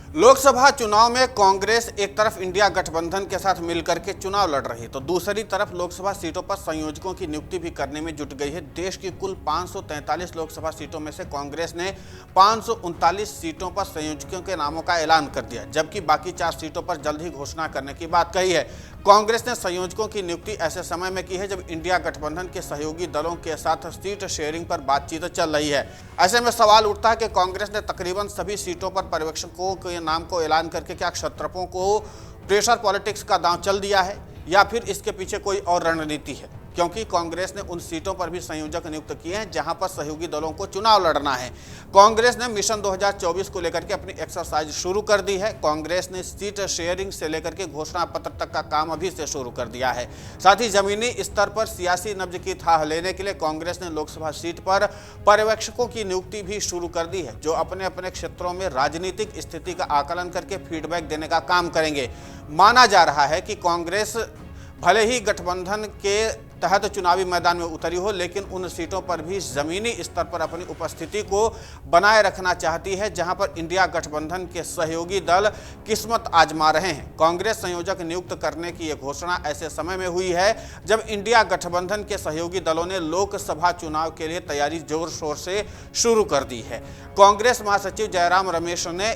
लोकसभा चुनाव में कांग्रेस एक तरफ इंडिया गठबंधन के साथ मिलकर के चुनाव लड़ रही है, तो दूसरी तरफ लोकसभा सीटों पर संयोजकों की नियुक्ति भी करने में जुट गई है। देश की कुल 543 लोकसभा सीटों में से कांग्रेस ने 539 सीटों पर संयोजकों के नामों का ऐलान कर दिया, जबकि बाकी 4 सीटों पर जल्द ही घोषणा करने की बात कही है। कांग्रेस ने संयोजकों की नियुक्ति ऐसे समय में की है जब इंडिया गठबंधन के सहयोगी दलों के साथ सीट शेयरिंग पर बातचीत चल रही है। ऐसे में सवाल उठता है कि कांग्रेस ने तकरीबन सभी सीटों पर पर्यवेक्षकों के नाम को ऐलान करके क्या क्षत्रपों को प्रेशर पॉलिटिक्स का दांव चल दिया है, या फिर इसके पीछे कोई और रणनीति है? क्योंकि कांग्रेस ने उन सीटों पर भी संयोजक नियुक्त किए हैं जहां पर सहयोगी दलों को चुनाव लड़ना है। कांग्रेस ने मिशन 2024 को लेकर के अपनी एक्सरसाइज शुरू कर दी है। कांग्रेस ने सीट शेयरिंग से लेकर के घोषणा पत्र तक का काम अभी से शुरू कर दिया है। साथ ही जमीनी स्तर पर सियासी नब्ज की थाह लेने के लिए कांग्रेस ने लोकसभा सीट पर पर्यवेक्षकों की नियुक्ति भी शुरू कर दी है, जो अपने अपने क्षेत्रों में राजनीतिक स्थिति का आकलन करके फीडबैक देने का काम करेंगे। माना जा रहा है कि कांग्रेस भले ही गठबंधन के तहत चुनावी मैदान में उतरी हो, लेकिन उन सीटों पर भी जमीनी स्तर पर अपनी उपस्थिति को बनाए रखना चाहती है जहां पर इंडिया गठबंधन के सहयोगी दल किस्मत आजमा रहे हैं। कांग्रेस संयोजक नियुक्त करने की यह घोषणा ऐसे समय में हुई है जब इंडिया गठबंधन के सहयोगी दलों ने लोकसभा चुनाव के लिए तैयारी जोर शोर से शुरू कर दी है। कांग्रेस महासचिव जयराम रमेश ने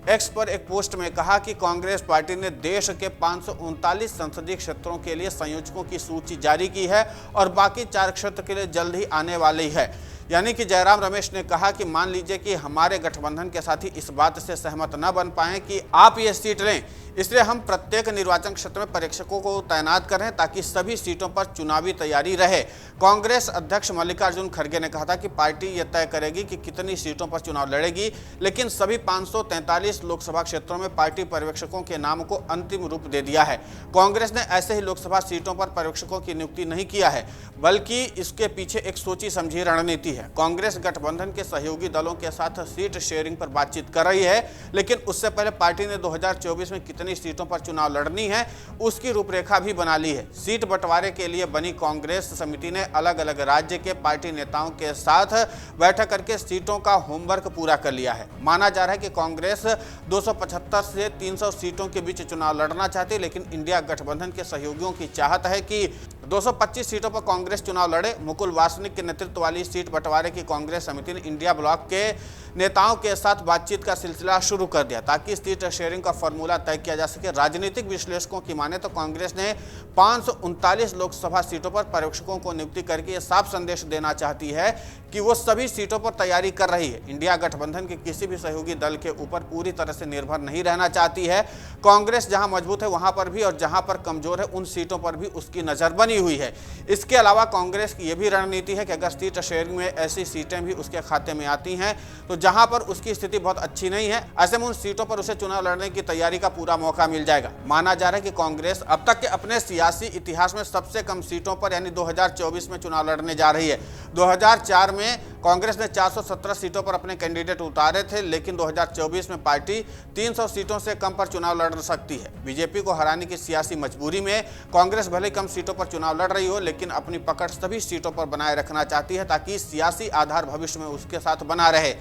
एक्स पर एक पोस्ट में कहा कि कांग्रेस पार्टी ने देश के 539 संसदीय क्षेत्रों के लिए संयोजकों की सूची जारी की है और बाकी 4 क्षेत्र के लिए जल्द ही आने वाली है। यानी कि जयराम रमेश ने कहा कि मान लीजिए कि हमारे गठबंधन के साथी इस बात से सहमत न बन पाए कि आप ये सीट लें, इसलिए हम प्रत्येक निर्वाचन क्षेत्र में परीक्षकों को तैनात करें ताकि सभी सीटों पर चुनावी तैयारी रहे। कांग्रेस अध्यक्ष मल्लिकार्जुन खड़गे ने कहा था कि पार्टी यह तय करेगी कि कितनी सीटों पर चुनाव लड़ेगी, लेकिन सभी 543 लोकसभा क्षेत्रों में पार्टी पर्यवेक्षकों के नाम को अंतिम रूप दे दिया है। कांग्रेस ने ऐसे ही लोकसभा सीटों पर पर्यवेक्षकों की नियुक्ति नहीं किया है, बल्कि इसके पीछे एक सोची समझी रणनीति है। कांग्रेस गठबंधन के सहयोगी दलों के साथ सीट शेयरिंग पर बातचीत कर रही है, लेकिन उससे पहले पार्टी ने 2024 में कितनी सीटों पर चुनाव लड़नी है उसकी रूपरेखा भी बना ली है। सीट बंटवारे के लिए बनी कांग्रेस समिति ने अलग अलग राज्य के पार्टी नेताओं के साथ बैठक करके सीटों का होमवर्क पूरा कर लिया है। माना जा रहा है कि कांग्रेस 275 से 300 सीटों के बीच चुनाव लड़ना चाहती है, लेकिन इंडिया गठबंधन के सहयोगियों की चाहत है कि 225 सीटों पर कांग्रेस चुनाव लड़े। मुकुल वासनिक के नेतृत्व वाली सीट बंटवारे की कांग्रेस समिति ने इंडिया ब्लॉक के नेताओं के साथ बातचीत का सिलसिला शुरू कर दिया ताकि सीट शेयरिंग का फॉर्मूला तय किया जा सके। राजनीतिक विश्लेषकों की माने तो कांग्रेस ने 539 लोकसभा सीटों पर पर्यवेक्षकों को नियुक्ति करके यह साफ संदेश देना चाहती है कि वो सभी सीटों पर तैयारी कर रही है। इंडिया गठबंधन के किसी भी सहयोगी दल के ऊपर पूरी तरह से निर्भर नहीं रहना चाहती है। कांग्रेस जहां मजबूत है वहां पर भी और जहां पर कमजोर है उन सीटों पर भी उसकी नजर बनी हुई है। इसके अलावा कांग्रेस की यह भी रणनीति है कि अगर सीट शेयरिंग में ऐसी सीटें भी उसके खाते में आती हैं तो जहां पर उसकी स्थिति बहुत अच्छी नहीं है, ऐसे में उन सीटों पर उसे चुनाव लड़ने की तैयारी का पूरा मौका मिल जाएगा। माना जा रहा है कि कांग्रेस अब तक के अपने सियासी इतिहास में सबसे कम सीटों पर यानी 2024 में चुनाव लड़ने जा रही है। 2004 में कांग्रेस ने 417 सीटों पर अपने कैंडिडेट उतारे थे, लेकिन 2024 में पार्टी 300 सीटों से कम पर चुनाव लड़ सकती है। बीजेपी को हराने की सियासी मजबूरी में कांग्रेस भले कम सीटों पर चुनाव लड़ रही हो, लेकिन अपनी पकड़ सभी सीटों पर बनाए रखना चाहती है ताकि सियासी आधार भविष्य में उसके साथ बना रहे।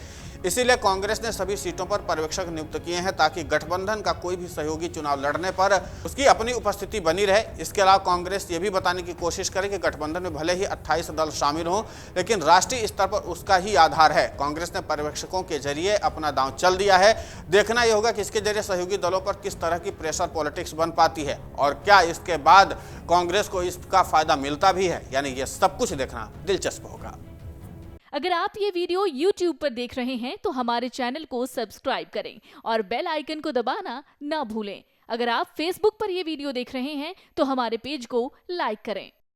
इसीलिए कांग्रेस ने सभी सीटों पर पर्यवेक्षक नियुक्त किए हैं ताकि गठबंधन का कोई भी सहयोगी चुनाव लड़ने पर उसकी अपनी उपस्थिति बनी रहे। इसके अलावा कांग्रेस ये भी बताने की कोशिश करे कि गठबंधन में भले ही 28 दल शामिल हों, लेकिन राष्ट्रीय स्तर पर उसका ही आधार है। कांग्रेस ने पर्यवेक्षकों के जरिए अपना दांव चल दिया है। देखना यह होगा कि इसके जरिए सहयोगी दलों पर किस तरह की प्रेशर पॉलिटिक्स बन पाती है और क्या इसके बाद कांग्रेस को इसका फायदा मिलता भी है, यानी ये सब कुछ देखना दिलचस्प होगा। अगर आप ये वीडियो YouTube पर देख रहे हैं तो हमारे चैनल को सब्सक्राइब करें और बेल आइकन को दबाना ना भूलें। अगर आप Facebook पर ये वीडियो देख रहे हैं तो हमारे पेज को लाइक करें।